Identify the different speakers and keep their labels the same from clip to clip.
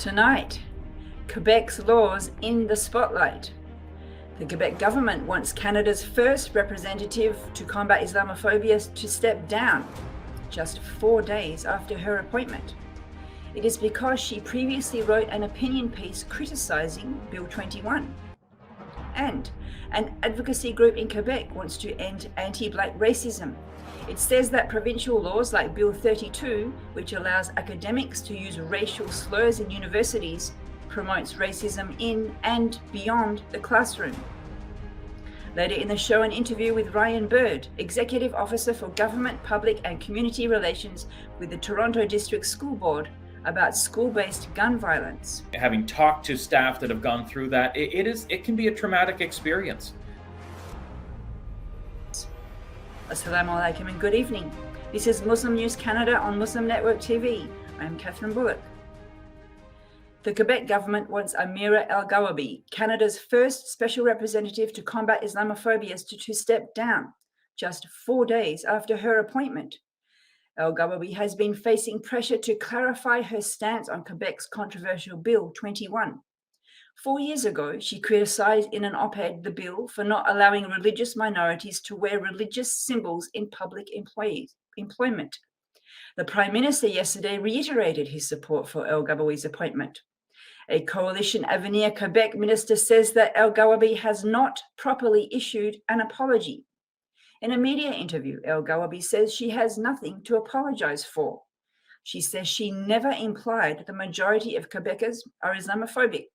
Speaker 1: Tonight, Quebec's laws in the spotlight. The Quebec government wants Canada's first representative to combat Islamophobia to step down just 4 days after her appointment. It is because she previously wrote an opinion piece criticizing Bill 21. And an advocacy group in Quebec wants to end anti-Black racism. It says that provincial laws like Bill 32, which allows academics to use racial slurs in universities, promotes racism in and beyond the classroom. Later in the show, an interview with Ryan Bird, Executive Officer for Government, Public and Community Relations with the Toronto District School Board, about school-based gun violence.
Speaker 2: Having talked to staff that have gone through that, it can be a traumatic experience.
Speaker 1: Assalamu alaikum and good evening. This is Muslim News Canada on Muslim Network TV. I'm Catherine Bullock. The Quebec government wants Amira Elghawaby, Canada's first special representative to combat Islamophobia, to step down just 4 days after her appointment. Elghawaby has been facing pressure to clarify her stance on Quebec's controversial Bill 21. 4 years ago, she criticized in an op-ed the bill for not allowing religious minorities to wear religious symbols in public employment. The Prime Minister yesterday reiterated his support for Elghawaby's appointment. A Coalition Avenir Quebec minister says that Elghawaby has not properly issued an apology. In a media interview, Elghawaby says she has nothing to apologize for. She says she never implied the majority of Quebecers are Islamophobic.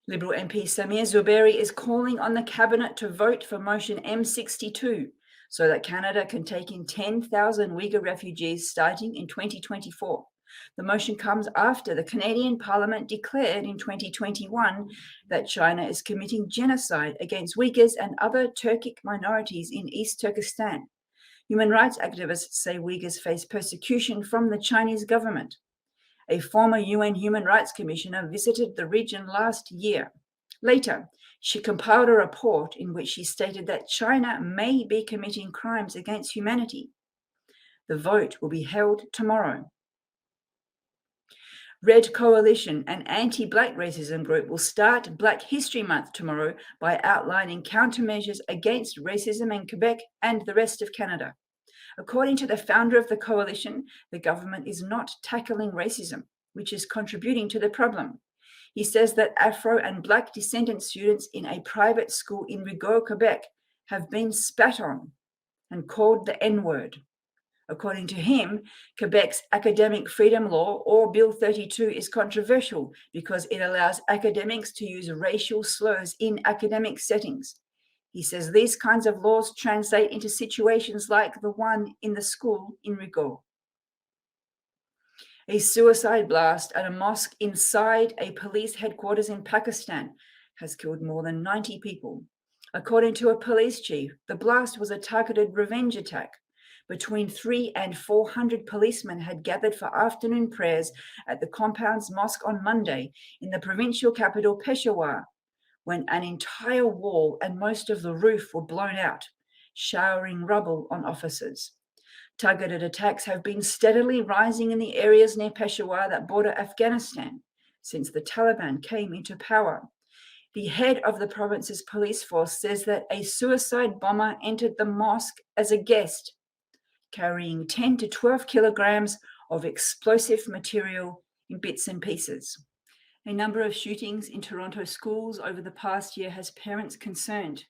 Speaker 1: Liberal MP Samir Zuberi is calling on the cabinet to vote for motion M62 so that Canada can take in 10,000 Uyghur refugees starting in 2024. The motion comes after the Canadian Parliament declared in 2021 that China is committing genocide against Uyghurs and other Turkic minorities in East Turkestan. Human rights activists say Uyghurs face persecution from the Chinese government. A former UN Human Rights Commissioner visited the region last year. Later, she compiled a report in which she stated that China may be committing crimes against humanity. The vote will be held tomorrow. Red Coalition, an anti-Black racism group, will start Black History Month tomorrow by outlining countermeasures against racism in Quebec and the rest of Canada. According to the founder of the coalition, the government is not tackling racism, which is contributing to the problem. He says that Afro and Black descendant students in a private school in Uyghur, Quebec, have been spat on and called the N-word. According to him, Quebec's academic freedom law, or Bill 32, is controversial because it allows academics to use racial slurs in academic settings. He says these kinds of laws translate into situations like the one in the school in Uyghur. A suicide blast at a mosque inside a police headquarters in Pakistan has killed more than 90 people. According to a police chief, the blast was a targeted revenge attack. Between 300 and 400 policemen had gathered for afternoon prayers at the compound's mosque on Monday in the provincial capital Peshawar, when an entire wall and most of the roof were blown out, showering rubble on officers. Targeted attacks have been steadily rising in the areas near Peshawar that border Afghanistan since the Taliban came into power. The head of the province's police force says that a suicide bomber entered the mosque as a guest, carrying 10 to 12 kilograms of explosive material in bits and pieces. A number of shootings in Toronto schools over the past year has parents concerned.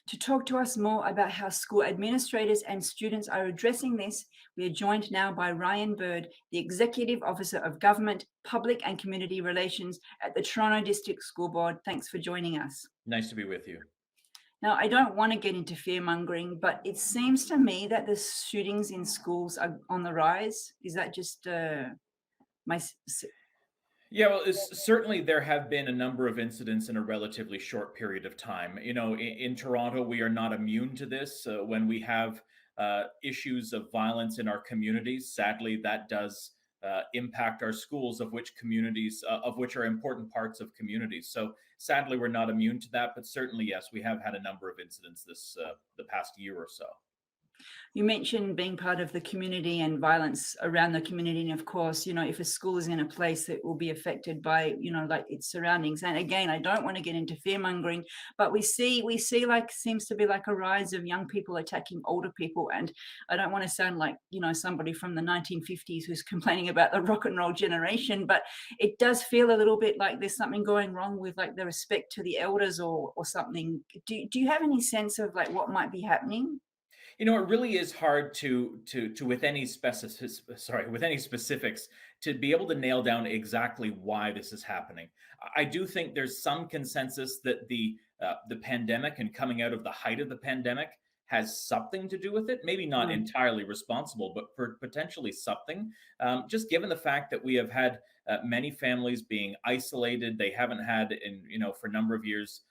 Speaker 1: To talk to us more about how school administrators and students are addressing this, we are joined now by Ryan Bird, the Executive Officer of Government, Public and Community Relations at the Toronto District School Board. Thanks for joining us.
Speaker 2: Nice to be with you.
Speaker 1: Now, I don't want to get into fear-mongering, but it seems to me that the shootings in schools are on the rise. Is that just my...
Speaker 2: Yeah, well, certainly there have been a number of incidents in a relatively short period of time. You know, in Toronto, we are not immune to this. When we have issues of violence in our communities, sadly, that does impact our schools, of which are important parts of communities. So sadly, we're not immune to that, but certainly, yes, we have had a number of incidents the past year or so.
Speaker 1: You mentioned being part of the community and violence around the community. And of course, if a school is in a place that will be affected by, like its surroundings. And again, I don't want to get into fear mongering, but we see like seems to be like a rise of young people attacking older people. And I don't want to sound like, somebody from the 1950s who's complaining about the rock and roll generation, but it does feel a little bit like there's something going wrong with like the respect to the elders or something. Do you have any sense of like what might be happening?
Speaker 2: It really is hard to with any with any specifics to be able to nail down exactly why this is happening. I do think there's some consensus that the pandemic and coming out of the height of the pandemic has something to do with it. Maybe not
Speaker 1: Mm,
Speaker 2: entirely responsible, but for potentially something. Just given the fact that we have had many families being isolated, they haven't had for a number of years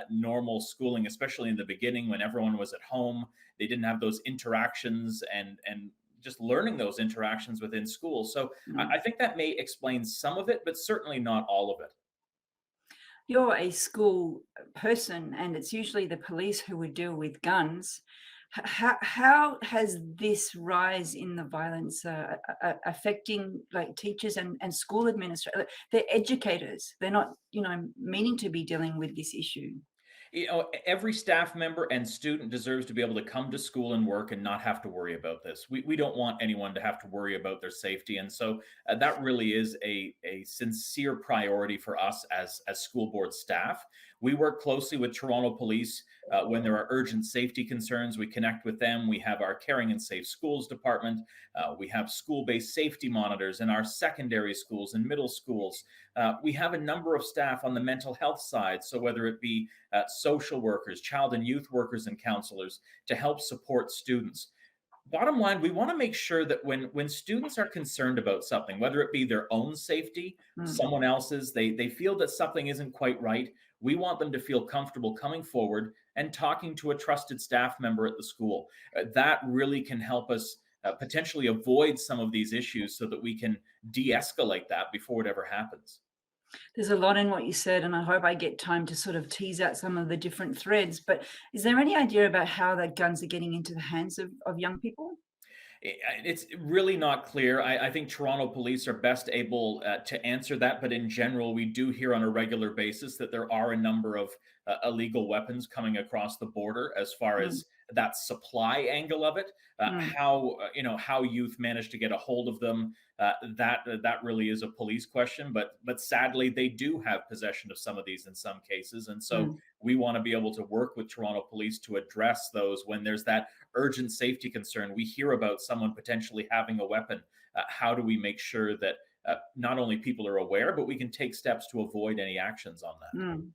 Speaker 2: normal schooling, especially in the beginning when everyone was at home. They didn't have those interactions and just learning those interactions within school. So I
Speaker 1: mm.
Speaker 2: think that may explain some of it, but certainly not all of it.
Speaker 1: You're a school person, and it's usually the police who would deal with guns. How has this rise in the violence affecting like teachers and school administrators? They're educators. They're not, meaning to be dealing with this issue.
Speaker 2: Every staff member and student deserves to be able to come to school and work and not have to worry about this. We don't want anyone to have to worry about their safety. And so that really is a sincere priority for us as school board staff. We work closely with Toronto Police when there are urgent safety concerns. We connect with them. We have our Caring and Safe Schools department. We have school-based safety monitors in our secondary schools and middle schools. We have a number of staff on the mental health side. So whether it be social workers, child and youth workers, and counselors to help support students. Bottom line, we want to make sure that when students are concerned about something, whether it be their own safety,
Speaker 1: Mm.
Speaker 2: someone else's, they feel that something isn't quite right, we want them to feel comfortable coming forward and talking to a trusted staff member at the school. That really can help us potentially avoid some of these issues so that we can de-escalate that before it ever happens.
Speaker 1: There's a lot in what you said, and I hope I get time to sort of tease out some of the different threads. But is there any idea about how the guns are getting into the hands of young people?
Speaker 2: It's really not clear. I think Toronto police are best able to answer that. But in general, we do hear on a regular basis that there are a number of illegal weapons coming across the border. As far
Speaker 1: Mm,
Speaker 2: as that supply angle of it,
Speaker 1: mm,
Speaker 2: how youth manage to get a hold of them, that really is a police question. But sadly, they do have possession of some of these in some cases, and so
Speaker 1: mm.
Speaker 2: we want to be able to work with Toronto police to address those when there's that urgent safety concern. We hear about someone potentially having a weapon. How do we make sure that not only people are aware, but we can take steps to avoid any actions on that?
Speaker 1: Mm.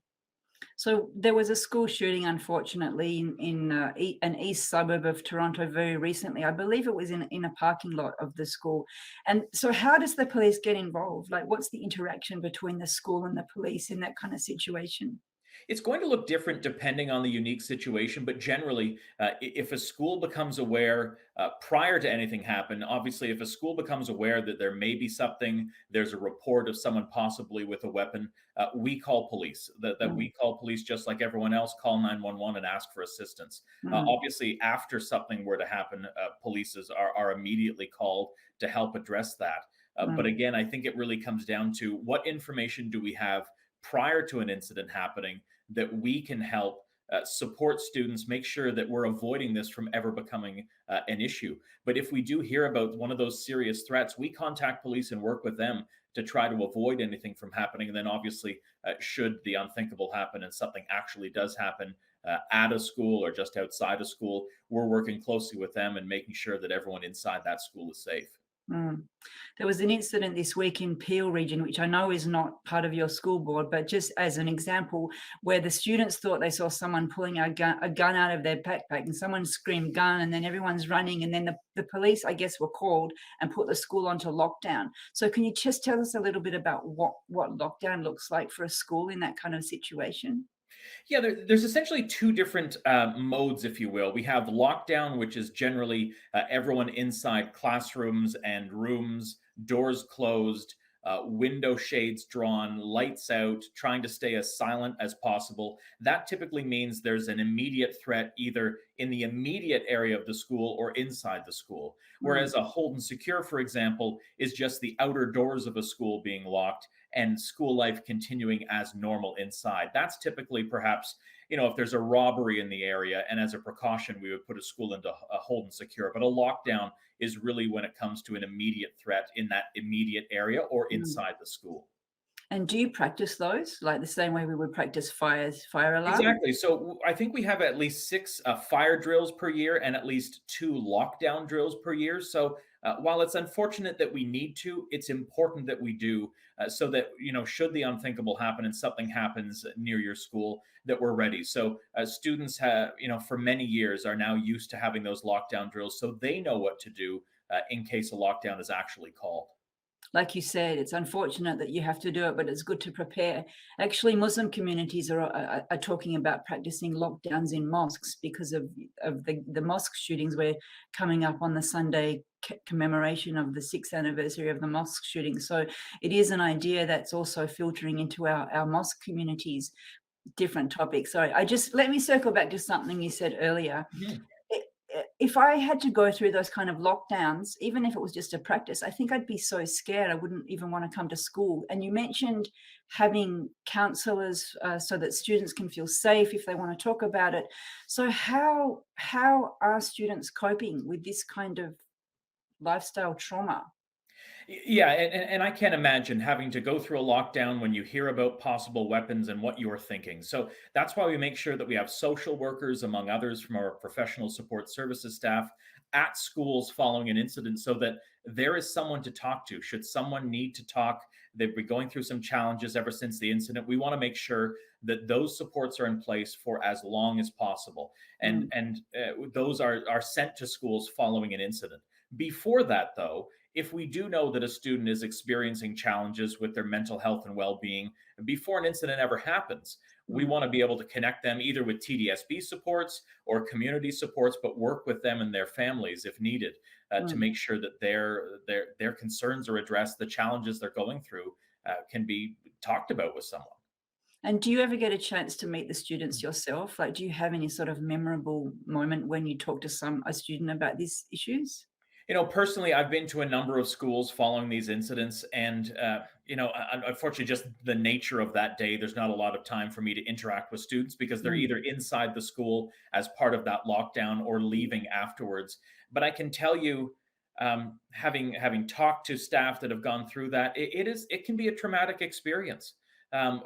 Speaker 1: So there was a school shooting, unfortunately, in an east suburb of Toronto very recently. I believe it was in a parking lot of the school. And so, how does the police get involved? Like, what's the interaction between the school and the police in that kind of situation?
Speaker 2: It's going to look different depending on the unique situation, but generally, if a school becomes aware prior to anything happen, obviously, if a school becomes aware that there may be something, there's a report of someone possibly with a weapon, we call police. That
Speaker 1: Mm,
Speaker 2: we call police just like everyone else. Call 911 and ask for assistance.
Speaker 1: mm,
Speaker 2: Obviously, after something were to happen, are immediately called to help address that. But
Speaker 1: mm,
Speaker 2: again, I think it really comes down to what information do we have prior to an incident happening that we can help support students, make sure that we're avoiding this from ever becoming an issue. But if we do hear about one of those serious threats, we contact police and work with them to try to avoid anything from happening. And then, obviously, should the unthinkable happen and something actually does happen at a school or just outside a school, we're working closely with them and making sure that everyone inside that school is safe.
Speaker 1: mm. There was an incident this week in Peel region, which I know is not part of your school board, but just as an example, where the students thought they saw someone pulling a gun out of their backpack and someone screamed gun, and then everyone's running. And then the police, I guess, were called and put the school onto lockdown. So can you just tell us a little bit about what lockdown looks like for a school in that kind of situation?
Speaker 2: Yeah, there's essentially two different modes, if you will. We have lockdown, which is generally everyone inside classrooms and rooms, doors closed, window shades drawn, lights out, trying to stay as silent as possible. That typically means there's an immediate threat either in the immediate area of the school or inside the school.
Speaker 1: Mm,
Speaker 2: Whereas a hold and secure, for example, is just the outer doors of a school being locked and school life continuing as normal inside. That's typically perhaps, if there's a robbery in the area, and as a precaution, we would put a school into a hold and secure. But a lockdown is really when it comes to an immediate threat in that immediate area or
Speaker 1: mm.
Speaker 2: inside the school.
Speaker 1: And do you practice those like the same way we would practice fire alarm?
Speaker 2: Exactly. So I think we have at least six fire drills per year and at least two lockdown drills per year. So while it's unfortunate that we need to, it's important that we do, so that, should the unthinkable happen and something happens near your school, that we're ready. So students have, for many years are now used to having those lockdown drills, so they know what to do in case a lockdown is actually called.
Speaker 1: Like you said, it's unfortunate that you have to do it, but it's good to prepare. Actually, Muslim communities are talking about practicing lockdowns in mosques because of the mosque shootings. We're coming up on the Sunday commemoration of the 6th anniversary of the mosque shooting. So it is an idea that's also filtering into our mosque communities, different topics. Sorry, let me circle back to something you said earlier.
Speaker 2: Mhm.
Speaker 1: If I had to go through those kind of lockdowns, even if it was just a practice, I think I'd be so scared I wouldn't even want to come to school. And you mentioned having counselors so that students can feel safe if they want to talk about it. So how are students coping with this kind of lifestyle trauma?
Speaker 2: Yeah, and I can't imagine having to go through a lockdown when you hear about possible weapons and what you're thinking. So that's why we make sure that we have social workers, among others, from our professional support services staff at schools following an incident, so that there is someone to talk to. Should someone need to talk, they've been going through some challenges ever since the incident. We want to make sure that those supports are in place for as long as possible, and
Speaker 1: Mm,
Speaker 2: those are sent to schools following an incident. Before that, though, if we do know that a student is experiencing challenges with their mental health and well-being before an incident ever happens, we
Speaker 1: mm,
Speaker 2: want to be able to connect them either with TDSB supports or community supports, but work with them and their families if needed, to
Speaker 1: mm.
Speaker 2: make sure that their concerns are addressed, the challenges they're going through can be talked about with someone.
Speaker 1: And do you ever get a chance to meet the students yourself? Like, do you have any sort of memorable moment when you talk to a student about these issues?
Speaker 2: Personally, I've been to a number of schools following these incidents, and unfortunately, just the nature of that day, there's not a lot of time for me to interact with students because they're
Speaker 1: Mm,
Speaker 2: either inside the school as part of that lockdown or leaving afterwards. But I can tell you, having talked to staff that have gone through that, it can be a traumatic experience.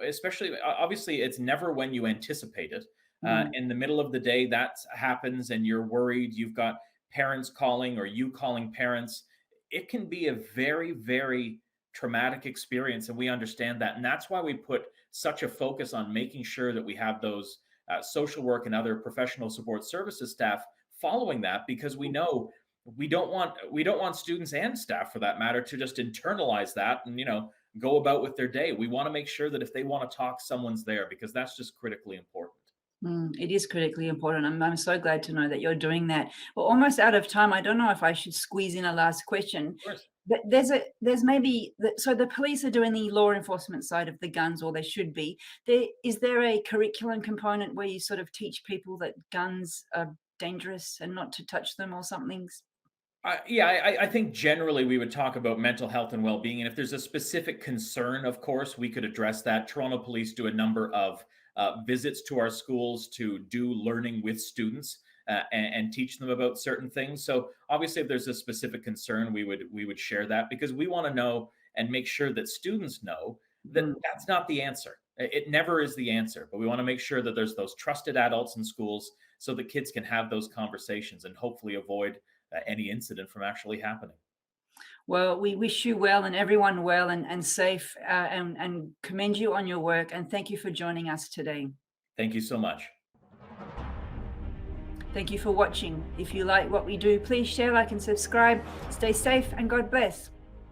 Speaker 2: Especially, obviously, it's never when you anticipate it.
Speaker 1: mm.
Speaker 2: In the middle of the day, that happens, and you're worried. You've got parents calling or you calling parents. It can be a very, very traumatic experience, and we understand that. And that's why we put such a focus on making sure that we have those social work and other professional support services staff following that, because we know we don't want students and staff, for that matter, to just internalize that and go about with their day. We want to make sure that if they want to talk, someone's there, because that's just critically important.
Speaker 1: It is critically important. I'm so glad to know that you're doing that. We're almost out of time. I don't know if I should squeeze in a last question.
Speaker 2: Of course.
Speaker 1: But there's maybe so the police are doing the law enforcement side of the guns, or they should be. Is there a curriculum component where you sort of teach people that guns are dangerous and not to touch them or something?
Speaker 2: Yeah, I think generally we would talk about mental health and well-being, and if there's a specific concern, of course, we could address that. Toronto Police do a number of visits to our schools to do learning with students, and teach them about certain things. So obviously, if there's a specific concern, we would share that, because we want to know and make sure that students know that
Speaker 1: Mm.
Speaker 2: that's not the answer. It never is the answer, but we want to make sure that there's those trusted adults in schools so that kids can have those conversations and hopefully avoid any incident from actually happening.
Speaker 1: Well, we wish you well and everyone well and safe, and commend you on your work. And thank you for joining us today.
Speaker 2: Thank you so much.
Speaker 1: Thank you for watching. If you like what we do, please share, like, and subscribe. Stay safe and God bless.